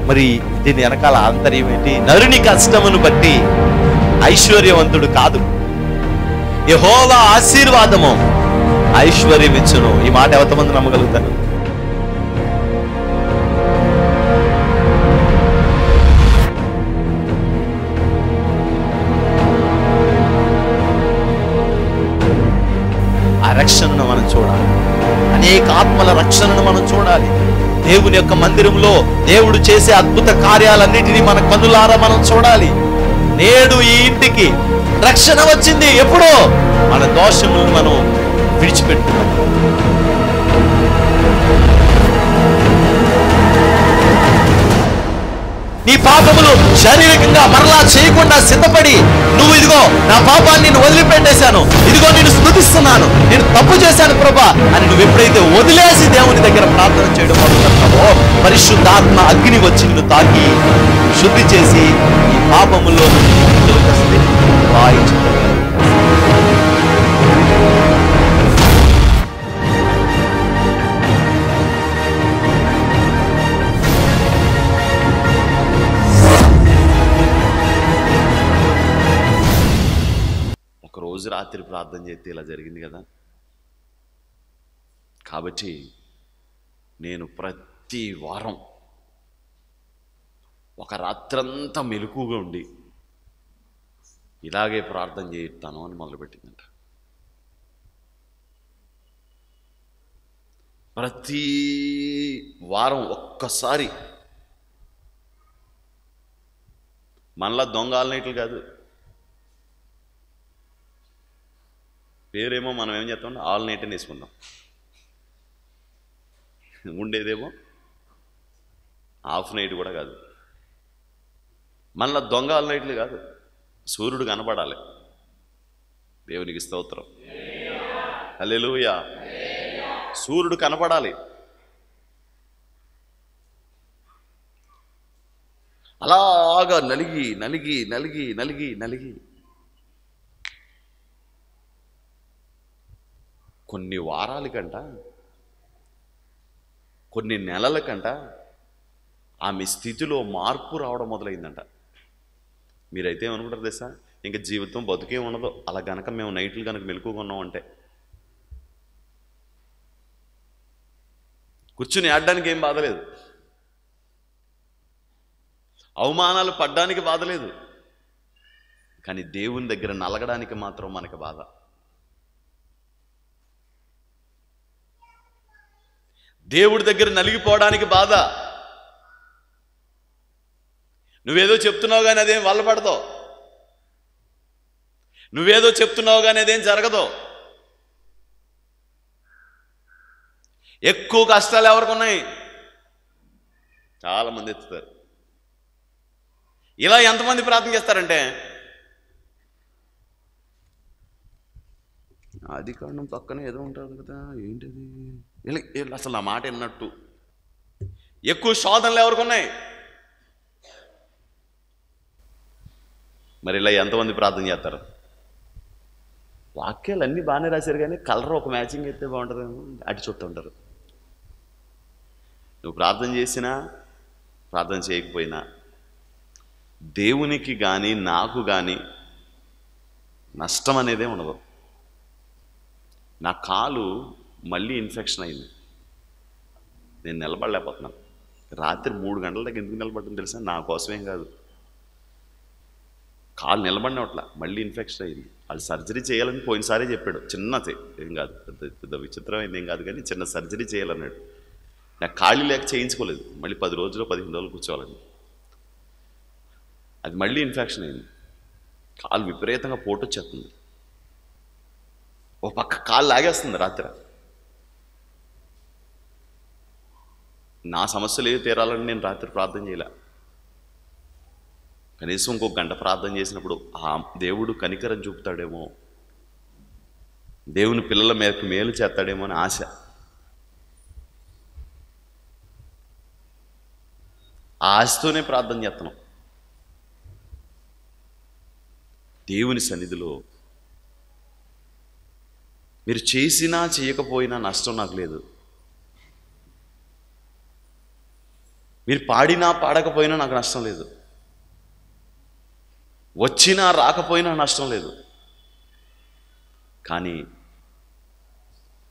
మరి దీని వెనకాల ఆంతర్యం ఏంటి? నరుని కష్టమును బట్టి ఐశ్వర్యవంతుడు కాదు, యెహోవా ఆశీర్వాదము ఐశ్వర్యం ఇచ్చును. ఈ మాట ఎంతమంది నమ్మగలుగుతారు? ఆ రక్షణను మనం చూడాలి, అనేక ఆత్మల రక్షణను మనం చూడాలి. దేవుని యొక్క మందిరంలో దేవుడు చేసే అద్భుత కార్యాలన్నిటినీ మన కన్నులారా మనం చూడాలి. నేడు ఈ ఇంటికి రక్షణ వచ్చింది. ఎప్పుడో మన దోషములను మనం విడిచిపెట్టుకున్నాం. నీ పాపములు శారీరకంగా మరలా చేయకుండా సిద్ధపడి, నువ్వు ఇదిగో నా పాపాన్ని నేను వదిలిపెట్టేశాను, ఇదిగో నేను స్తుతిస్తున్నాను, నేను తప్పు చేశాను ప్రభా అని నువ్వు ఎప్పుడైతే వదిలేసి దేవుని దగ్గర ప్రార్థన చేయడం మొదలుపెడతావో, పరిశుద్ధాత్మ అగ్ని వచ్చి నిన్ను తాకి శుద్ధి చేసి ఈ పాపములో రోజు రాత్రి ప్రార్థన చేస్తే ఇలా జరిగింది కదా. కాబట్టి నేను ప్రతి వారం ఒక రాత్రంతా మెలకుగా ఉండి ఇలాగే ప్రార్థన చేస్తాను అని మొదలుపెట్టిందంట. ప్రతి వారం ఒక్కసారి. మనలా దొంగ ఆల్నైట్లు కాదు, పేరేమో మనం ఏం చేస్తాం, ఆల్ నైట్ అని వేసుకుందాం. ఉండేదేమో హాఫ్ నైట్ కూడా కాదు. మళ్ళా దొంగ ఆల్ నైట్లు కాదు, సూర్యుడు కనపడాలి. దేవునికి స్తోత్రం, హల్లెలూయా. సూర్యుడు కనపడాలి. అలాగా నలిగి నలిగి నలిగి నలిగి నలిగి కొన్ని వారాల కంట, కొన్ని నెలల కంట ఆమె స్థితిలో మార్పు రావడం మొదలైందంట. మీరైతే ఏమనుకుంటారు తెలుసా, ఇంకా జీవితం బతుకే ఉండదు అలా గనక మేము నైట్లు కనుక మెలకుగా ఉన్నాం అంటే. కూర్చుని ఆడడానికి ఏం బాధలేదు, అవమానాలు పడ్డానికి బాధలేదు, కానీ దేవుని దగ్గర నలగడానికి మాత్రం మనకి బాధ. దేవుడి దగ్గర నలిగిపోవడానికి బాధ. నువ్వేదో చెప్తున్నావు కానీ అదేం వల్లపడదో, నువ్వేదో చెప్తున్నావు కానీ అదేం జరగదో. ఎక్కువ కష్టాలు ఎవరికి ఉన్నాయి? చాలామంది ఎత్తుతారు. ఇలా ఎంతమంది ప్రార్థన చేస్తారంటే, ఆది కాండం పక్కన ఏదో ఉంటుంది కదా, ఏంటిది అసలు నా మాట విన్నట్టు. ఎక్కువ శోధనలు ఎవరికి ఉన్నాయి? మరి ఇలా ఎంతమంది ప్రార్థన చేస్తారు? వాక్యాలు అన్నీ బాగానే రాశారు కానీ కలర్ ఒక మ్యాచింగ్ అయితే బాగుంటుంది, అటు చుట్టూ ఉంటారు. నువ్వు ప్రార్థన చేసినా ప్రార్థన చేయకపోయినా దేవునికి కానీ నాకు కానీ నష్టం అనేదే ఉండదు. నా కాలు మళ్ళీ ఇన్ఫెక్షన్ అయింది, నేను నిలబడలేకపోతున్నాను. రాత్రి 3 గంటల దగ్గర ఎందుకు నిలబడ్డాను తెలుసా? నా కోసమేం కాదు, కాలు నిలబడినట్ల మళ్ళీ ఇన్ఫెక్షన్ అయింది. వాళ్ళు సర్జరీ చేయాలని పోయినసారే చెప్పాడు, చిన్నది ఏం కాదు, పెద్ద విచిత్రమైంది ఏం కాదు, కానీ చిన్న సర్జరీ చేయాలన్నాడు. నాకు ఖాళీ లేక చేయించుకోలేదు, మళ్ళీ 10 రోజులు 15 రోజులు కూర్చోవాలని. అది మళ్ళీ ఇన్ఫెక్షన్ అయింది, కాలు విపరీతంగా పోటు వచ్చేస్తుంది, ఓ పక్క కాలు లాగేస్తుంది రాత్రి. నా సమస్యలు ఏవి తీరాలని నేను రాత్రి ప్రార్థన చేయలే. కనీసం ఇంకొక గంట ప్రార్థన చేసినప్పుడు ఆ దేవుడు కనికరం చూపుతాడేమో, దేవుని పిల్లల మేరకు మేలు చేస్తాడేమో అని ఆశ. ఆ ఆశతోనే ప్రార్థన చేస్తున్నాం. దేవుని సన్నిధిలో మీరు చేసినా చేయకపోయినా నష్టం నాకు లేదు. మీరు పాడినా పాడకపోయినా నాకు నష్టం లేదు, వచ్చినా రాకపోయినా నష్టం లేదు. కానీ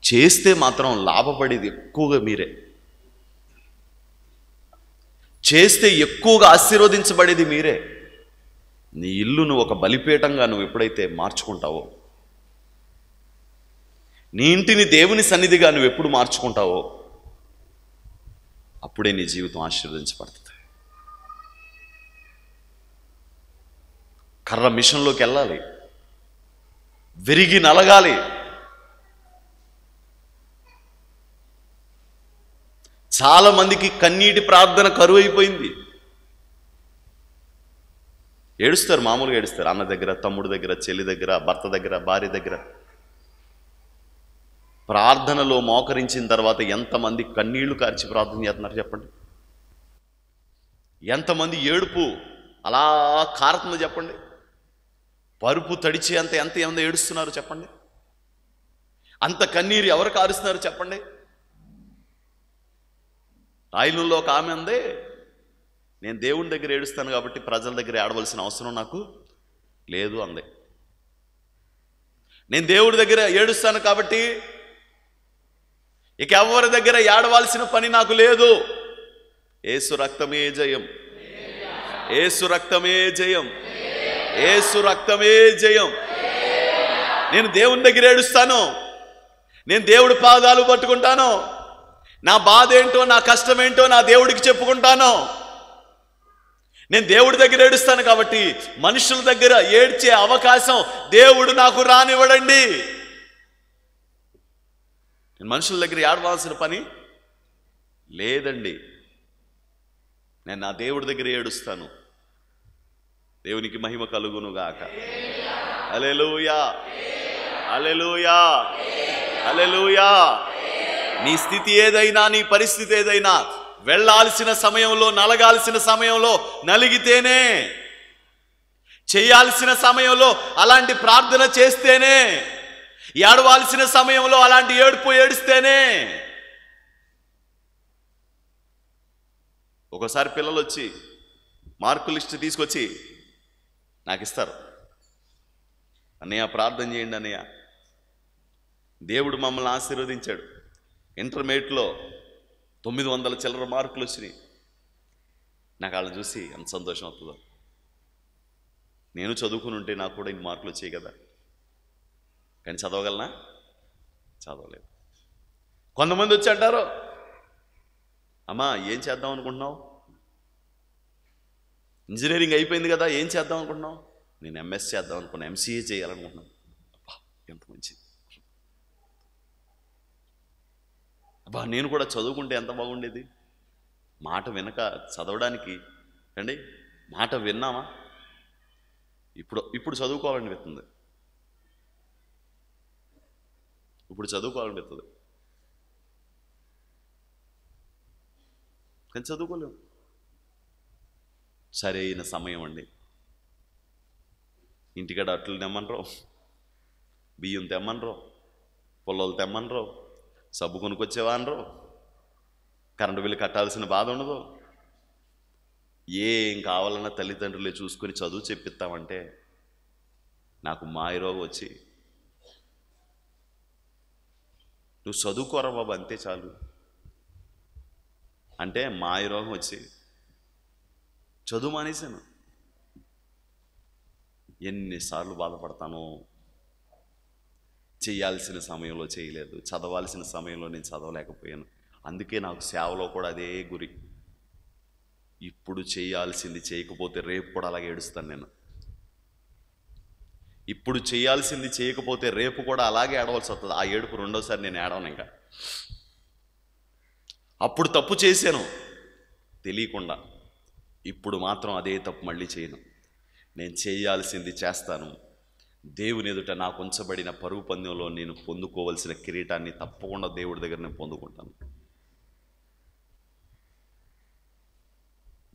చేస్తే మాత్రం లాభపడేది ఎక్కువగా మీరే. చేస్తే ఎక్కువగా ఆశీర్వదించబడేది మీరే. నీ ఇల్లును ఒక బలిపీఠంగా నువ్వు ఎప్పుడైతే మార్చుకుంటావో, నీ ఇంటిని దేవుని సన్నిధిగా నువ్వు ఎప్పుడు మార్చుకుంటావో, అప్పుడే నీ జీవితం ఆశీర్వదించబడుతుంది. కర్ర మిషన్లోకి వెళ్ళాలి, విరిగి నలగాలి. చాలా మందికి కన్నీటి ప్రార్థన కరువు అయిపోయింది. ఏడుస్తారు, మామూలుగా ఏడుస్తారు. అన్న దగ్గర, తమ్ముడు దగ్గర, చెల్లి దగ్గర, భర్త దగ్గర, భార్య దగ్గర. ప్రార్థనలో మోకరించిన తర్వాత ఎంతమంది కన్నీళ్లు కార్చి ప్రార్థన చేస్తున్నారు చెప్పండి? ఎంతమంది ఏడుపు అలా కారుతుందో చెప్పండి? పరుపు తడిచి ఎంత ఏడుస్తున్నారు చెప్పండి? అంత కన్నీరు ఎవరు కారుస్తున్నారు చెప్పండి? రాయలంలో ఒక ఆమె అందే, నేను దేవుని దగ్గర ఏడుస్తాను కాబట్టి ప్రజల దగ్గర ఏడవలసిన అవసరం నాకు లేదు అందే. నేను దేవుడి దగ్గర ఏడుస్తాను కాబట్టి ఇక ఎవరి దగ్గర ఏడవలసిన పని నాకు లేదు. యేసు రక్తమే జయం, యేసు రక్తమే జయం, యేసు రక్తమే జయం. నేను దేవుని దగ్గర ఏడుస్తాను, నేను దేవుడి పాదాలు పట్టుకుంటాను, నా బాధ ఏంటో, నా కష్టం ఏంటో నా దేవుడికి చెప్పుకుంటాను. నేను దేవుడి దగ్గర ఏడుస్తాను కాబట్టి మనుషుల దగ్గర ఏడ్చే అవకాశం దేవుడు నాకు రానివ్వడండి. నేను మనుషుల దగ్గర ఏడవాల్సిన పని లేదండి. నేను నా దేవుడి దగ్గర ఏడుస్తాను. దేవునికి మహిమ కలుగును గాక. హల్లెలూయా, హల్లెలూయా, హల్లెలూయా. నీ స్థితి ఏదైనా, నీ పరిస్థితి ఏదైనా, వెళ్ళాల్సిన సమయంలో, నలగాల్సిన సమయంలో నలిగితేనే, చేయాల్సిన సమయంలో అలాంటి ప్రార్థన చేస్తేనే, ఏడవాల్సిన సమయంలో అలాంటి ఏడుపు ఏడిస్తేనే. ఒకసారి పిల్లలు వచ్చి మార్కు లిస్ట్ తీసుకొచ్చి నాకు ఇస్తారు. అన్నయ్య ప్రార్థన చేయండి అన్నయ్య, దేవుడు మమ్మల్ని ఆశీర్వదించాడు, ఇంటర్మీడియట్లో 900 చిల్లర మార్కులు వచ్చినాయి. నాకు వాళ్ళని చూసి ఎంత సంతోషం అవుతుందో. నేను చదువుకుని ఉంటే నాకు కూడా ఇన్ని మార్కులు వచ్చాయి కదా, కానీ చదవగలనా? చదవలేదు. కొంతమంది వచ్చి అంటారు, అమ్మా ఏం చేద్దాం అనుకుంటున్నావు? ఇంజనీరింగ్ అయిపోయింది కదా, ఏం చేద్దాం అనుకుంటున్నావు? నేను ఎంఎస్ చేద్దాం అనుకున్నాను, ఎంసీఏ చేయాలనుకుంటున్నాను. అబ్బా ఎంత మంచిది, అబ్బా నేను కూడా చదువుకుంటే ఎంత బాగుండేది. మాట వినక చదవడానికి అండి, మాట విన్నామా? ఇప్పుడు చదువుకోవాలనిపిస్తుంది, ఇప్పుడు చదువుకోవాలనిపిస్తుంది, కానీ చదువుకోలేము. సరైన సమయం అండి. ఇంటికాడ అట్లు తెమ్మనరు, బియ్యం తెమ్మనరు, పొలాలు తెమ్మనరు, సబ్బు కొనుక్కొచ్చేవా అనరు, కరెంటు బిల్లు కట్టాల్సిన బాధ ఉండదు. ఏం కావాలన్నా తల్లిదండ్రులే చూసుకొని చదువు చెప్పిస్తామంటే నాకు మాయరోగం వచ్చి, నువ్వు చదువుకోరా బాబు అంతే చాలు అంటే మాయరోగం వచ్చి చదువు మానేశాను. ఎన్నిసార్లు బాధపడతానో. చేయాల్సిన సమయంలో చేయలేదు, చదవాల్సిన సమయంలో నేను చదవలేకపోయాను. అందుకే నాకు సేవలో కూడా అదే గురి. ఇప్పుడు చేయాల్సింది చేయకపోతే రేపు కూడా అలాగే ఏడుస్తాను నేను. ఇప్పుడు చేయాల్సింది చేయకపోతే రేపు కూడా అలాగే ఏడవలసి వస్తుంది. ఆ ఏడుపు రెండోసారి నేను ఏడవను ఇంకా. అప్పుడు తప్పు చేశాను తెలియకుండా, ఇప్పుడు మాత్రం అదే తప్పు మళ్ళీ చేయను. నేను చేయాల్సింది చేస్తాను. దేవుని ఎదుట నాకు ఉంచబడిన పరుగు పందెంలో నేను పొందుకోవలసిన కిరీటాన్ని తప్పకుండా దేవుడి దగ్గర నేను పొందుకుంటాను.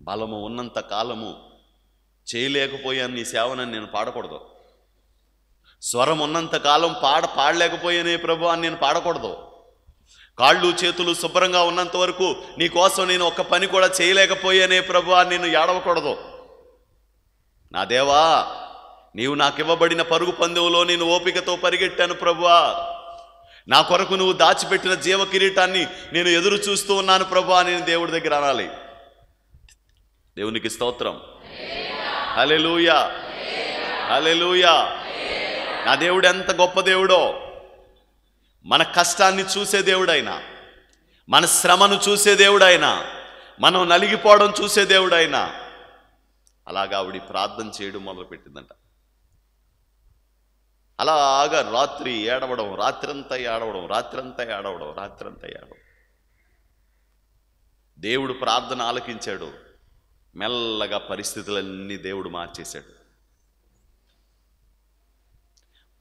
బలము ఉన్నంత కాలము చేయలేకపోయాను నీ సేవనని నేను పాడకూడదు. స్వరం ఉన్నంత కాలం పాడలేకపోయానే ప్రభు అని నేను పాడకూడదు. కాళ్ళు చేతులు శుభ్రంగా ఉన్నంత వరకు నీ కోసం నేను ఒక్క పని కూడా చేయలేకపోయానే ప్రభువా, నేను ఏడవకూడదు. నా దేవా, నీవు నాకు ఇవ్వబడిన పరుగు పందెంలో నేను ఓపికతో పరిగెట్టాను ప్రభువా. నా కొరకు నువ్వు దాచిపెట్టిన జీవ కిరీటాన్ని నేను ఎదురు చూస్తూ ఉన్నాను ప్రభువా, నేను దేవుడి దగ్గర అనాలి. దేవునికి స్తోత్రం. హల్లెలూయా, హల్లెలూయా. నా దేవుడు ఎంత గొప్ప దేవుడో! మన కష్టాన్ని చూసే దేవుడైనా, మన శ్రమను చూసే దేవుడైనా, మనం నలిగిపోవడం చూసే దేవుడైనా, అలాగా ఆవిడ ప్రార్థన చేయడం మొదలుపెట్టిందంట. అలాగా రాత్రి ఏడవడం, రాత్రంతా ఏడవడం, రాత్రంతా ఏడవడం, రాత్రంతా ఏడవడం. దేవుడు ప్రార్థన ఆలకించాడు. మెల్లగా పరిస్థితులన్నీ దేవుడు మార్చేశాడు.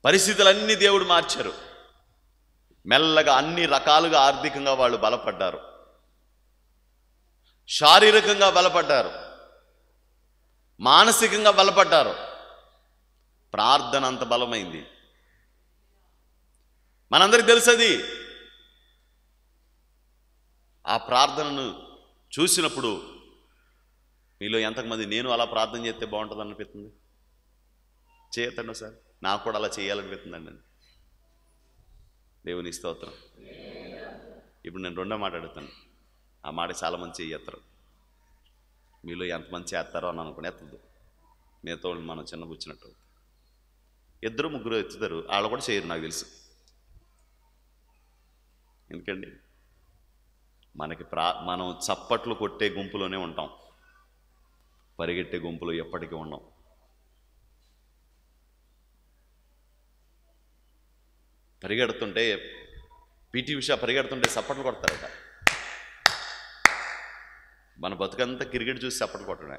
పరిస్థితులన్నీ దేవుడు మార్చారు. మెల్లగా అన్ని రకాలుగా ఆర్థికంగా వాళ్ళు బలపడ్డారు, శారీరకంగా బలపడ్డారు, మానసికంగా బలపడ్డారు. ప్రార్థన అంత బలమైంది. మనందరికి తెలుసది. ఆ ప్రార్థనను చూసినప్పుడు మీలో ఎంతమంది నేను అలా ప్రార్థన చేస్తే బాగుంటుంది అనిపిస్తుంది? చేయతండి సార్, నాకు కూడా అలా చేయాలనిపిస్తుందండి. దేవుని స్తోత్రం. ఇప్పుడు నేను రెండో మాట అడుగుతాను. ఆ మాట చాలామంది చేయెత్తరు. మీలో ఎంతమంది చేస్తారో అని అనుకుని ఎత్తదు. మీతో మనం చిన్న కూర్చున్నట్టు ఇద్దరు ముగ్గురు ఎత్తుతారు, వాళ్ళు కూడా చేయరు నాకు తెలుసు. ఎందుకండి? మనకి మనం చప్పట్లు కొట్టే గుంపులోనే ఉంటాం, పరిగెట్టే గుంపులో ఎప్పటికీ ఉండం. పరిగెడుతుంటే పీటీ ఉషా పరిగెడుతుంటే చప్పట్లు కొడతారట. మన బతుకంతా క్రికెట్ చూసి చప్పట్లు కొట్టడమే.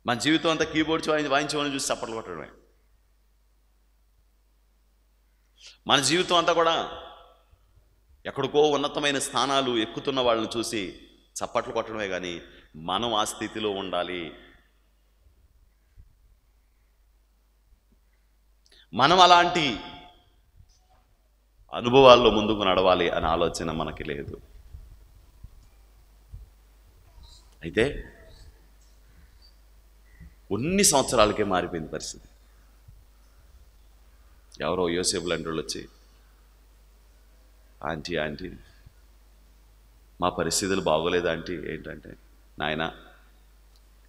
మన జీవితం అంతా కీబోర్డ్స్ వాయించేవాళ్ళని చూసి చప్పట్లు కొట్టడమే. మన జీవితం అంతా కూడా ఎక్కడికో ఉన్నతమైన స్థానాలు ఎక్కుతున్న వాళ్ళని చూసి చప్పట్లు కొట్టడమే. కానీ మనం ఆ స్థితిలో ఉండాలి, మనం అలాంటి అనుభవాల్లో ముందుకు నడవాలి అనే ఆలోచన మనకి లేదు. అయితే కొన్ని సంవత్సరాలకే మారిపోయింది పరిస్థితి. ఎవరో యోసేపు లాంటి వాళ్ళు వచ్చి, ఆంటీ మా పరిస్థితులు బాగోలేదు ఆంటీ. ఏంటంటే, నాయన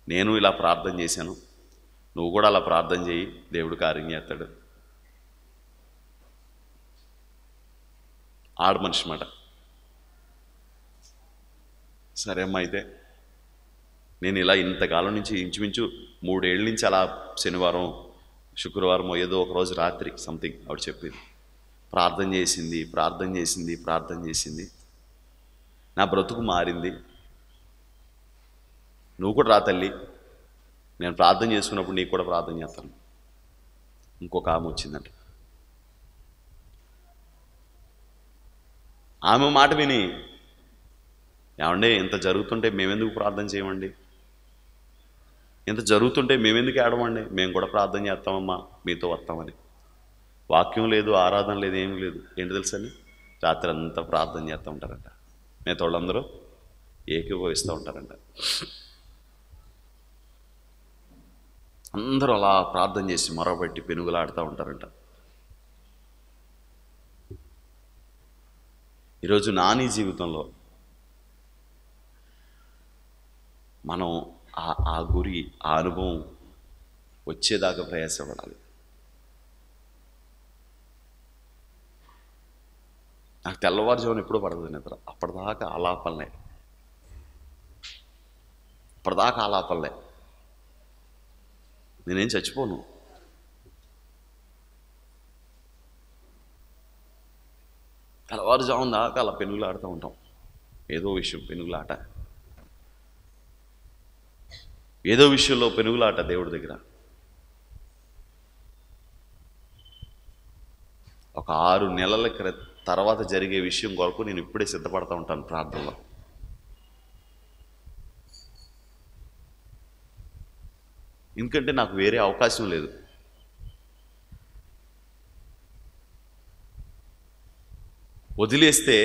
నేను ఇలా ప్రార్థన చేశాను, నువ్వు కూడా అలా ప్రార్థన చేయి, దేవుడు కార్యం చేస్తాడు. ఆడ మనిషి మాట. సరే అమ్మా, అయితే నేను ఇలా ఇంతకాలం నుంచి ఇంచుమించు 3 ఏళ్ళ నుంచి అలా శనివారం శుక్రవారం ఏదో ఒక రోజు రాత్రి సంథింగ్ ఆవిడ చెప్పింది, ప్రార్థన చేసింది, నా బ్రతుకు మారింది. నువ్వు కూడా రా తల్లి, నేను ప్రార్థన చేసుకున్నప్పుడు నీకు కూడా ప్రార్థన చేస్తాను. ఇంకొక ఆమె వచ్చిందంట. ఆమె మాట విని, ఏమండి ఇంత జరుగుతుంటే మేమెందుకు ప్రార్థన చేయమండి, ఇంత జరుగుతుంటే మేమెందుకు ఏడమండి, మేము కూడా ప్రార్థన చేస్తామమ్మా, మీతో వస్తామని. వాక్యం లేదు, ఆరాధన లేదు, ఏమీ లేదు. ఏంటి తెలుసని, రాత్రి అంతా ప్రార్థన చేస్తూ ఉంటారంట. మిగతా వాళ్ళందరూ ఏకీభవిస్తూ ఉంటారంట. అందరూ అలా ప్రార్థన చేసి మొరబెట్టి పెనుగులాడుతూ ఉంటారంట. ఈరోజు నాని జీవితంలో మనం ఆ గురి, ఆ అనుభవం వచ్చేదాకా ప్రయాసపడాలి. నాకు తెల్లవారుజామున ఎప్పుడూ పడదు నిద్ర. అప్పటిదాకా ఆలాపల్లే. నేనేం చచ్చిపోను. తెల్లవారుజామున దాకా అలా పెనుగులాడుతూ ఉంటాం. ఏదో విషయం పెనుగులాట, ఏదో విషయంలో పెనుగులాట దేవుడి దగ్గర. ఒక 6 నెలల తర్వాత జరిగే విషయం కొరకు నేను ఇప్పుడే సిద్ధపడతా ఉంటాను ప్రార్థనలో. ఎందుకంటే నాకు వేరే అవకాశం లేదు. వదిలేస్తే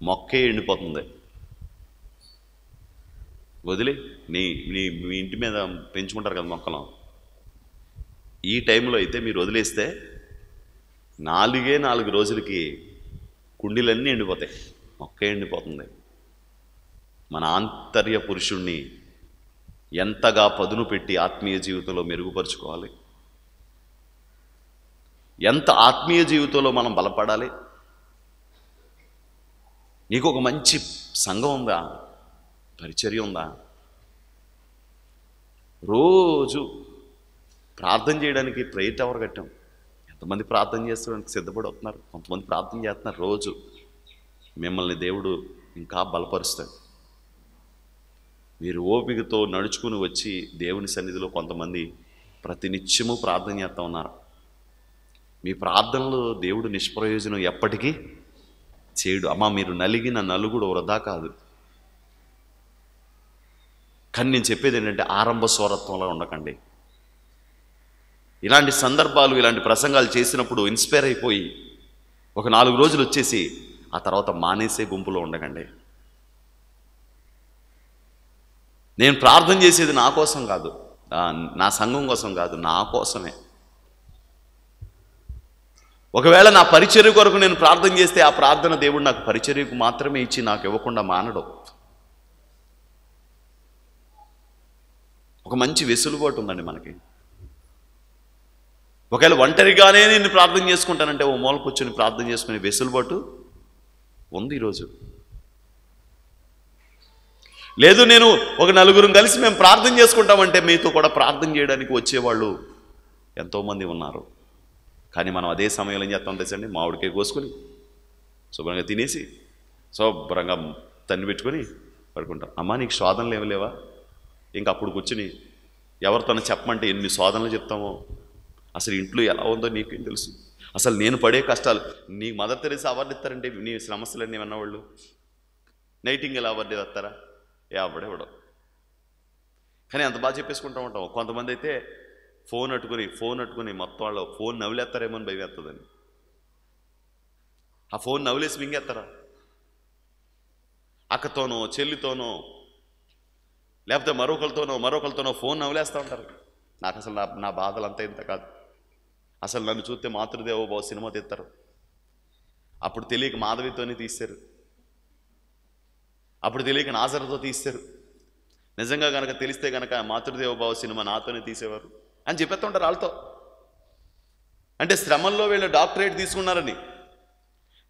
మొక్కే ఎండిపోతుంది. వదిలి మీ ఇంటి మీద పెంచుకుంటారు కదా మొక్కలు, ఈ టైంలో అయితే మీరు వదిలేస్తే 4 రోజులకి కుండీలన్నీ ఎండిపోతాయి, మొక్కే ఎండిపోతుంది. మన ఆంతర్య పురుషుణ్ణి ఎంతగా పదును పెట్టి ఆత్మీయ జీవితంలో మెరుగుపరుచుకోవాలి, ఎంత ఆత్మీయ జీవితంలో మనం బలపడాలి. నీకు ఒక మంచి సంఘం ఉందా, పరిచర్య ఉందా? రోజు ప్రార్థన చేయడానికి ప్రేయర్ టవర్ కట్టాం. ఎంతమంది ప్రార్థన చేసుకోవడానికి సిద్ధపడి వస్తున్నారు, కొంతమంది ప్రార్థన చేస్తున్నారు. రోజు మిమ్మల్ని దేవుడు ఇంకా బలపరుస్తాడు. మీరు ఓపికతో నడుచుకుని వచ్చి దేవుని సన్నిధిలో కొంతమంది ప్రతినిత్యము ప్రార్థన చేస్తూ ఉన్నారు. మీ ప్రార్థనలు దేవుడు నిష్ప్రయోజనం ఎప్పటికీ చేయడు. అమ్మా, మీరు నలిగిన నలుగుడు వృధా కాదు. కానీ నేను చెప్పేది ఏంటంటే ఆరంభ స్వరత్వంలో ఉండకండి. ఇలాంటి సందర్భాలు, ఇలాంటి ప్రసంగాలు చేసినప్పుడు ఇన్స్పైర్ అయిపోయి ఒక 4 రోజులు వచ్చేసి ఆ తర్వాత మానేసే గుంపులో ఉండకండి. నేను ప్రార్థన చేసేది నా కోసం కాదు, నా సంఘం కోసం కాదు, నా కోసమే. ఒకవేళ నా పరిచర్య కొరకు నేను ప్రార్థన చేస్తే ఆ ప్రార్థన దేవుడు నాకు పరిచర్యకు మాత్రమే ఇచ్చి నాకు ఇవ్వకుండా మానడు. ఒక మంచి వెసులుబాటు ఉందండి మనకి. ఒకవేళ ఒంటరిగానే నేను ప్రార్థన చేసుకుంటానంటే ఓ మూల కూర్చొని ప్రార్థన చేసుకునే వెసులుబాటు ఉంది ఈరోజు. లేదు, నేను ఒక 4 కలిసి మేము ప్రార్థన చేసుకుంటామంటే మీతో కూడా ప్రార్థన చేయడానికి వచ్చేవాళ్ళు ఎంతోమంది ఉన్నారు. కానీ మనం అదే సమయంలో ఏం చేస్తాం తెలుసండి, మామిడికాయ కోసుకొని శుభ్రంగా తినేసి శుభ్రంగా తన్ని పెట్టుకొని పడుకుంటాం. అమ్మా, నీకు శోధనలు ఏమి లేవా? ఇంకా అప్పుడు కూర్చుని ఎవరితోనో చెప్పమంటే ఎన్ని శోధనలు చెప్తామో. అసలు ఇంట్లో ఎలా ఉందో నీకేం తెలుసు. అసలు నేను పడే కష్టాలు, నీ మదర్ తెరీసా అవార్డు ఇస్తారంటే నీ సమస్యలన్నీ అన్నవాళ్ళు నైటింగేల్ అవార్డు ఇస్తారా? ఎవడెవడో. కానీ అంత బాగా చెప్పేసుకుంటూ ఉంటాం. కొంతమంది అయితే ఫోన్ అట్టుకుని మొత్తం వాళ్ళు ఫోన్ నవ్వులేస్తారేమో అని భయం వేస్తుందని ఆ ఫోన్ నవ్వులేసి మింగేస్తారా? అక్కతోనో చెల్లితోనో లేకపోతే మరొకరితోనో ఫోన్ నవ్వులేస్తూ ఉంటారు. నాకు అసలు నా బాధలు అంతా ఇంత కాదు. అసలు నన్ను చూస్తే మాతృదేవో భవ సినిమా తీస్తారు. అప్పుడు తెలియక మాధవితోనే తీశారు, అప్పుడు తెలియక నాజర్తో తీశారు. నిజంగా కనుక తెలిస్తే కనుక మాతృదేవో భవ సినిమా నాతోనే తీసేవారు అని చెప్పేస్తుంటారు వాళ్ళతో. అంటే శ్రమల్లో వీళ్ళు డాక్టరేట్ తీసుకున్నారని.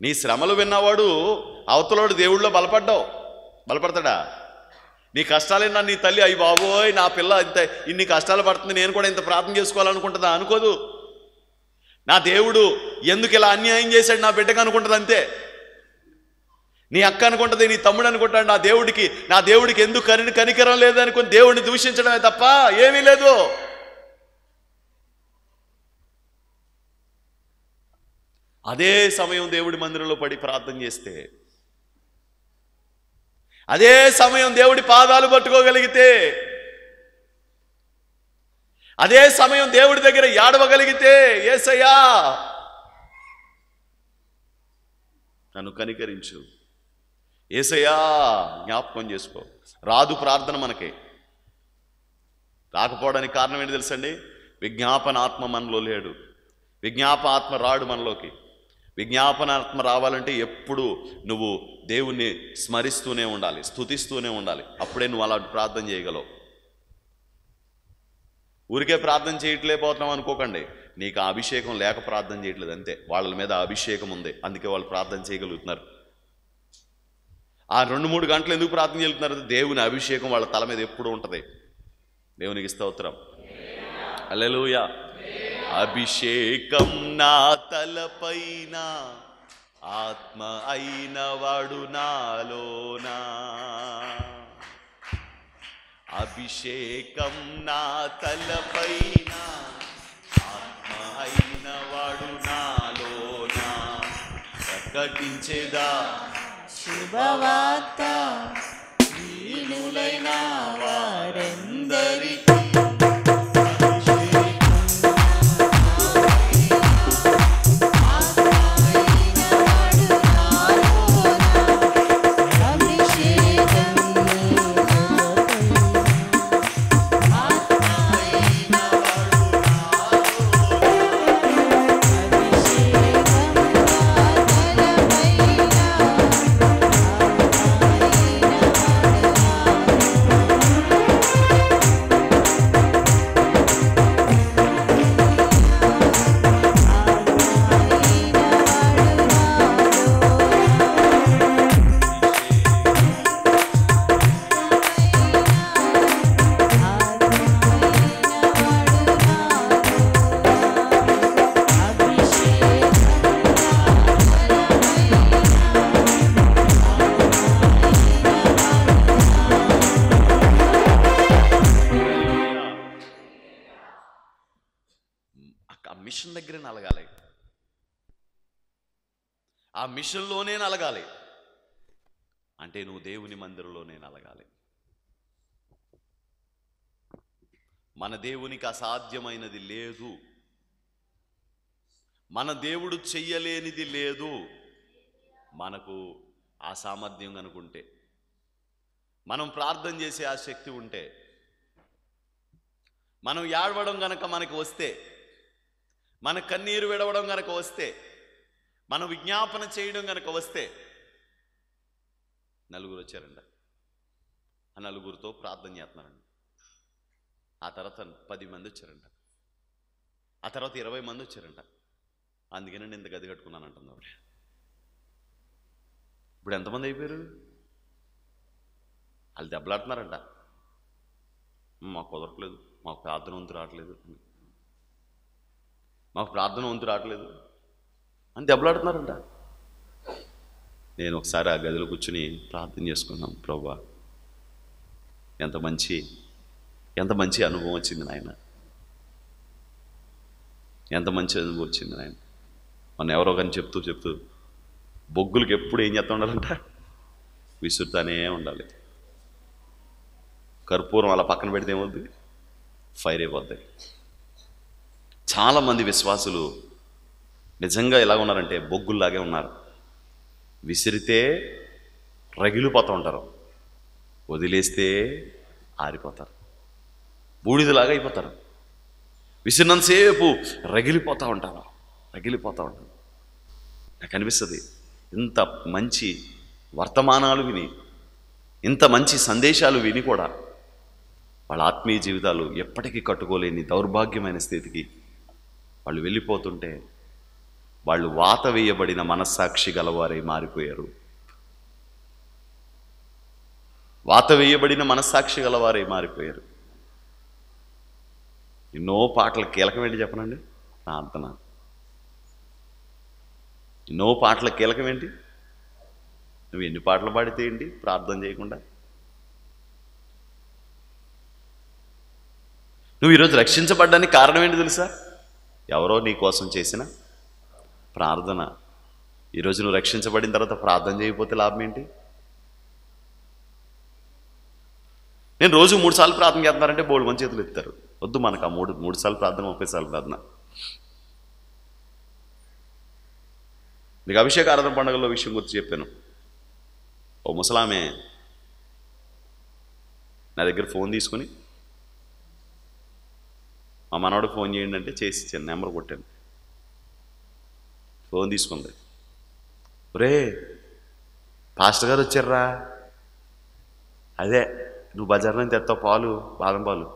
నీ శ్రమలు విన్నవాడు అవతలోడు దేవుళ్ళో బలపడతాడా? నీ కష్టాలేనా నీ తల్లి, అయ్యి బాబోయ్ నా పిల్ల ఇంత ఇన్ని కష్టాలు పడుతుంది, నేను కూడా ఇంత ప్రార్థన చేసుకోవాలనుకుంటుందా? అనుకోదు. నా దేవుడు ఎందుకు ఇలా అన్యాయం చేశాడు నా బిడ్డకు అనుకుంటుంది అంతే. నీ అక్క అనుకుంటుంది, నీ తమ్ముడు అనుకుంటాడు నా దేవుడికి ఎందుకు కనికరం లేదు అనుకుని దేవుడిని దూషించడమే తప్ప ఏమీ లేదు. అదే సమయం దేవుడి మందిరంలో పడి ప్రార్థన చేస్తే, అదే సమయం దేవుడి పాదాలు పట్టుకోగలిగితే, అదే సమయం దేవుడి దగ్గర ఏడవగలిగితే, యేసయ్యా నన్ను కనికరించు, యేసయ్యా జ్ఞాపకం చేసుకో. రాదు ప్రార్థన మనకి. రాకపోవడానికి కారణం ఏంటి తెలుసండి? విజ్ఞాపనాత్మ మనలో లేడు. విజ్ఞాపనాత్మ రాడు మనలోకి. విజ్ఞాపనాత్మ రావాలంటే ఎప్పుడు నువ్వు దేవుణ్ణి స్మరిస్తూనే ఉండాలి, స్తుతిస్తూనే ఉండాలి. అప్పుడే నువ్వు అలా ప్రార్థన చేయగలవు. ఊరికే ప్రార్థన చేయట్లేకపోతున్నావు అనుకోకండి. నీకు ఆ అభిషేకం లేక ప్రార్థన చేయట్లేదు అంతే. వాళ్ళ మీద అభిషేకం ఉంది, అందుకే వాళ్ళు ప్రార్థన చేయగలుగుతున్నారు. ఆ 2-3 గంటలు ఎందుకు ప్రార్థన చేస్తున్నారు? దేవుని అభిషేకం వాళ్ళ తల మీద ఎప్పుడు ఉంటుంది. దేవునికి స్తోత్రం, హల్లెలూయా. అభిషేకం నా తలపైన, ఆత్మ అయిన వాడు నాలోనా. అభిషేకం నా తలపైన, ఆత్మ అయిన వాడు నాలోనా. ప్రకటించేదా శుభవార్త దీనులైన వారందరికీ. ఆత్మ అయిన వాడు ఆ మిషన్ దగ్గరే నలగాలి, ఆ మిషన్లోనే నలగాలి. అంటే నువ్వు దేవుని మందిరంలోనే నలగాలి. మన దేవునికి అసాధ్యమైనది లేదు, మన దేవుడు చెయ్యలేనిది లేదు. మనకు ఆ సామర్థ్యం కనుకుంటే, మనం ప్రార్థన చేసే ఆ శక్తి ఉంటే, మనం ఏడవడం గనక మనకు వస్తే, మన కన్నీరు విడవడం గనక వస్తే, మనం విజ్ఞాపన చేయడం గనక వస్తే, నలుగురు వచ్చారంట, ఆ నలుగురితో ప్రార్థన చేస్తున్నారండి. ఆ తర్వాత 10 మంది వచ్చారంట, ఆ తర్వాత 20 మంది వచ్చారంట. అందుకనే నేను ఇంత గది కట్టుకున్నాను అంటుంది ఆవిడ. ఇప్పుడు ఎంతమంది అయిపోయారు? వాళ్ళు దెబ్బలాడుతున్నారంట, మాకు కుదరట్లేదు, మాకు ప్రార్థన వంతు రావట్లేదు, మాకు ప్రార్థన వంతు రావట్లేదు అని దెబ్బలాడుతున్నారంట. నేను ఒకసారి ఆ గదిలో కూర్చుని ప్రార్థన చేసుకున్నాం. ప్రభువా, ఎంత మంచి అనుభవం వచ్చింది నాయన, ఎంత మంచి అనుభవం వచ్చింది నాయన. మన ఎవరో కానీ చెప్తూ బొగ్గులకి ఎప్పుడు ఏం చేస్తూ ఉండాలంట? విసురుతానే ఉండాలి. కర్పూరం అలా పక్కన పెడితే ఏమవుద్ది? ఫైర్ అయిపోద్ది. చాలామంది విశ్వాసులు నిజంగా ఎలా ఉన్నారంటే బొగ్గుల్లాగే ఉన్నారు. విసిరితే రగిలిపోతూ ఉంటారు, వదిలేస్తే ఆరిపోతారు, బూడిదలాగా అయిపోతారు. విసిరినంతసేపు రగిలిపోతూ ఉంటారు. నాకు అనిపిస్తుంది, ఇంత మంచి వర్తమానాలు విని, ఇంత మంచి సందేశాలు విని కూడా వాళ్ళ ఆత్మీయ జీవితాలు ఎప్పటికీ కట్టుకోలేని దౌర్భాగ్యమైన స్థితికి వాళ్ళు వెళ్ళిపోతుంటే, వాళ్ళు వాత వేయబడిన మనస్సాక్షి గలవారై మారిపోయారు. వాత వేయబడిన మనస్సాక్షి గలవారై మారిపోయారు. ఎన్నో పాటల కీలకం ఏంటి చెప్పనండి? ప్రార్థన. ఎన్నో పాటల కీలకం ఏంటి? నువ్వు ఎన్ని పాటలు పాడితే ఏంటి ప్రార్థన చేయకుండా? నువ్వు ఈరోజు రక్షించబడ్డానికి కారణం ఏంటి తెలుసా? ఎవరో నీ కోసం చేసిన ప్రార్థన. ఈరోజు నువ్వు రక్షించబడిన తర్వాత ప్రార్థన చేయకపోతే లాభం ఏంటి? నేను రోజు 3 సార్లు ప్రార్థన చేస్తున్నారంటే బోల్డ్ మంది చేతులు ఎత్తారు. వద్దు మనకు ఆ 3 సార్లు ప్రార్థన, 30 సార్లు ప్రార్థన. మీకు అభిషేక ఆరాధన పండుగలో విషయం గురించి చెప్పాను. ఓ ముసలామె నా దగ్గర ఫోన్ తీసుకుని, మా మనవాడు ఫోన్ చేయండి అంటే చేసి ఇచ్చాను, నెంబర్ కొట్టాను. ఫోన్ తీసుకుంది. ఒరే పాస్టర్ గారు వచ్చారా, అదే నువ్వు బజార్లో తెస్తావు పాలు, బాదం పాలు,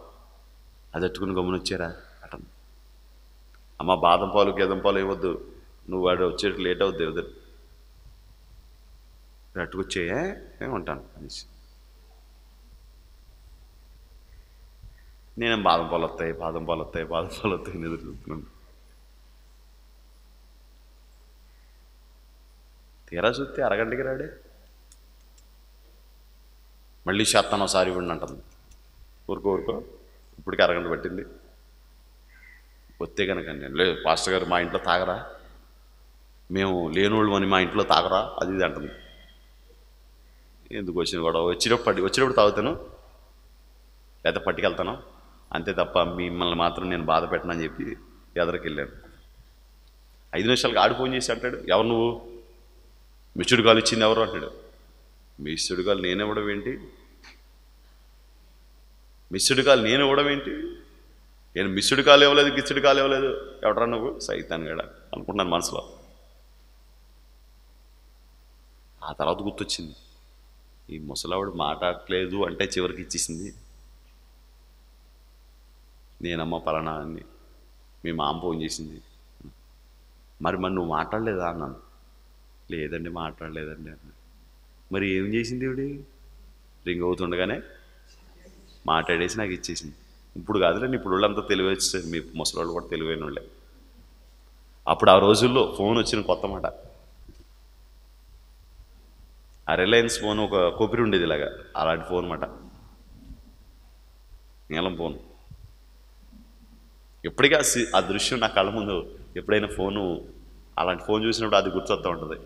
అది అట్టుకుని గమ్మున వచ్చారా అటంది. అమ్మ బాదం పాలు గేదం పాలు ఏమొద్దు, నువ్వు వాడు వచ్చేటి లేట్ అవుద్ది, వద్దు అట్టుకొచ్చేయే ఏమంటాను అనేసి. నేనేం బాదం పాలు వస్తాయి అని ఎదురు చూస్తున్నాను. తీరా చూస్తే అరగంటకి రాడే. మళ్ళీ చేస్తాను ఒకసారి ఇవ్వండి అంటుంది. ఊరుకో ఇప్పటికి అరగంట పట్టింది. వస్తే కనుక నేను, లేదు పాస్టర్ గారు మా ఇంట్లో తాగరా, మేము లేనోళ్ళు అని మా ఇంట్లో తాగరా, అది ఇది అంటుంది. ఎందుకు వచ్చిన కూడా వచ్చినప్పుడు తాగుతాను, లేదా పట్టుకెళ్తాను అంతే తప్ప మిమ్మల్ని మాత్రం నేను బాధ పెట్టనని చెప్పి ఎదరికి వెళ్ళాను. 5 నిమిషాలకు ఆడు ఫోన్ చేసి అంటాడు, ఎవరు నువ్వు, మిస్డ్ కాల్ ఇచ్చింది ఎవరు అంటాడు. మిస్డ్ కాల్ నేను ఇవ్వడం ఏంటి, నేను మిస్డ్ కాల్ ఇవ్వలేదు, గిస్డ్ కాల్ ఇవ్వలేదు, ఎవడరా నువ్వు సైతాన్ గడ అనుకుంటున్నాను మనసులో. ఆ తర్వాత గుర్తొచ్చింది, ఈ ముసలావిడ మాట్లాడట్లేదు అంటే చివరికి ఇచ్చేసింది. నేనమ్మ పలానా అని మీ మామ ఫోన్ చేసింది. మరి నువ్వు మాట్లాడలేదా అన్నాను. లేదండి మాట్లాడలేదండి అన్న. మరి ఏం చేసింది ఇవిడి? రింగ్ అవుతుండగానే మాట్లాడేసి నాకు ఇచ్చేసింది. ఇప్పుడు కాదులేండి, ఇప్పుడు వాళ్ళంతా తెలివి వచ్చేది, మీ ముసలాళ్ళు కూడా తెలివైన వాళ్ళే. అప్పుడు ఆ రోజుల్లో ఫోన్ వచ్చిన కొత్త మాట. ఆ రిలయన్స్ ఫోన్ ఒక కొబ్బరి ఉండేది ఇలాగా, అలాంటి ఫోన్ మాట, నీలం ఫోన్. ఎప్పటికీ ఆ దృశ్యం నా కళ్ళ ముందు, ఎప్పుడైనా ఫోను అలాంటి ఫోన్ చూసినప్పుడు అది గుర్తొస్తూ ఉంటుంది.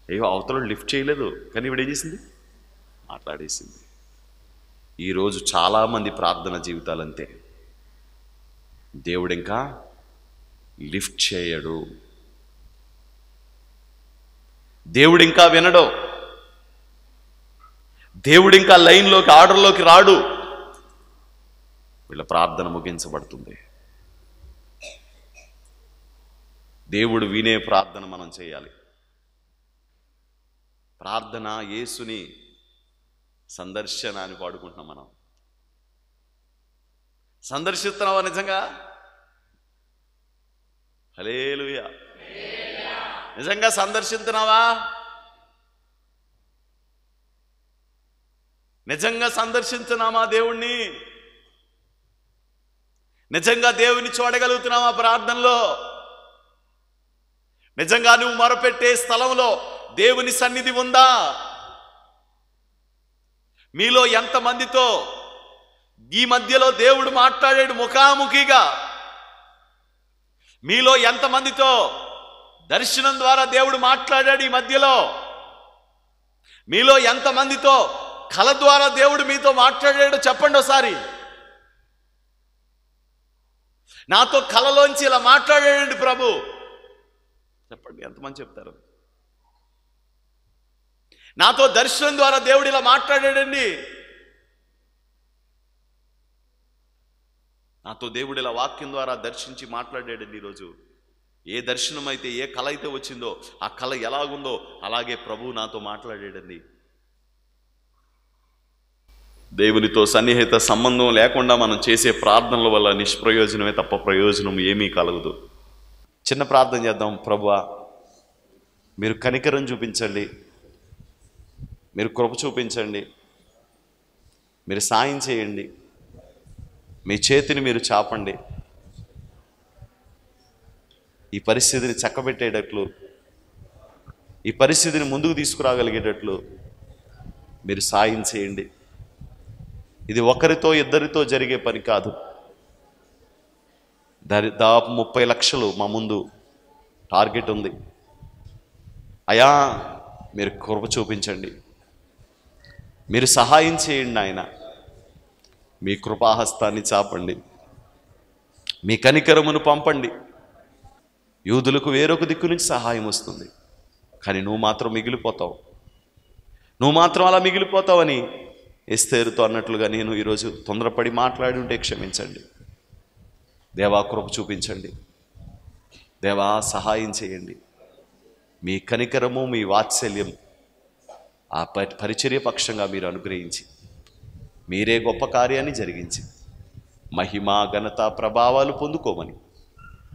అయ్యో అవతల లిఫ్ట్ చేయలేదు, కానీ ఇప్పుడు ఏం చేసింది, మాట్లాడేసింది. ఈరోజు చాలామంది ప్రార్థన జీవితాలు అంతే. దేవుడు ఇంకా లిఫ్ట్ చేయడు, దేవుడు ఇంకా వినడు, దేవుడు ఇంకా లైన్లోకి ఆర్డర్లోకి రాడు. వీళ్ళ ప్రార్థన ముగించబడుతుంది. దేవుడు వినే ప్రార్థన మనం చేయాలి. ప్రార్థన యేసుని సందర్శన అని పాడుకుంటున్నాం మనం. సందర్శిస్తున్నావా నిజంగా? హల్లెలూయా. నిజంగా సందర్శిస్తున్నావా? నిజంగా సందర్శించున్నామా దేవుణ్ణి? నిజంగా దేవుని చూడగలుగుతున్నామా ప్రార్థనలో? నిజంగా నువ్వు మొరపెట్టే స్థలంలో దేవుని సన్నిధి ఉందా? మీలో ఎంతమందితో ఈ మధ్యలో దేవుడు మాట్లాడాడు ముఖాముఖిగా? మీలో ఎంతమందితో దర్శనం ద్వారా దేవుడు మాట్లాడాడు ఈ మధ్యలో? మీలో ఎంతమందితో కళ ద్వారా దేవుడు మీతో మాట్లాడాడు చెప్పండి ఒకసారి. నాతో కళలోంచి ఇలా మాట్లాడాడండి ప్రభు, చెప్పండి. ఎంతమంది చెప్తారు? నాతో దర్శనం ద్వారా దేవుడు ఇలా మాట్లాడాడండి, నాతో దేవుడు ఇలా వాక్యం ద్వారా దర్శించి మాట్లాడాడండి. ఈరోజు ఏ దర్శనం అయితే, ఏ కళ అయితే వచ్చిందో ఆ కళ ఎలాగుందో అలాగే ప్రభువు నాతో మాట్లాడాడండి. దేవునితో సన్నిహిత సంబంధం లేకుండా మనం చేసే ప్రార్థనల వల్ల నిష్ప్రయోజనమే తప్ప ప్రయోజనం ఏమీ కలగదు. చిన్న ప్రార్థన చేద్దాం. ప్రభువా, మీరు కనికరం చూపించండి, మీరు కృప చూపించండి, మీరు సాయం చేయండి, మీ చేతిని మీరు చాపండి. ఈ పరిస్థితిని చక్కబెట్టేటట్లు, ఈ పరిస్థితిని ముందుకు తీసుకురాగలిగేటట్లు మీరు సాయం చేయండి. ఇది ఒకరితో ఇద్దరితో జరిగే పని కాదు. దాదాపు 30 లక్షలు మా ముందు టార్గెట్ ఉంది. అయా, మీరు కృప చూపించండి, మీరు సహాయం చేయండి ఆయన. మీ కృపాహస్తాన్ని చాపండి, మీ కనికరమును పంపండి. యూదులకు వేరొక దిక్కు నుంచి సహాయం వస్తుంది, కానీ నువ్వు మాత్రం మిగిలిపోతావు, నువ్వు మాత్రం అలా మిగిలిపోతావని ఎస్తేరుతో అన్నట్లుగా నేను ఈరోజు తొందరపడి మాట్లాడి ఉంటే క్షమించండి. దేవా, కృప చూపించండి, దేవా సహాయం చేయండి. మీ కనికరము, మీ వాత్సల్యం ఆ పరిచర్య పక్షంగా మీరు అనుగ్రహించి మీరే గొప్ప కార్యాన్ని జరిగించి మహిమ, ఘనత, ప్రభావాలు పొందుకోమని,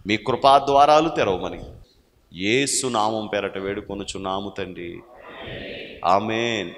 మీ కృపా ద్వారాలు తెరవమని యేసు నామం పేరట వేడుకొనుచున్నాము తండ్రి. ఆమేన్.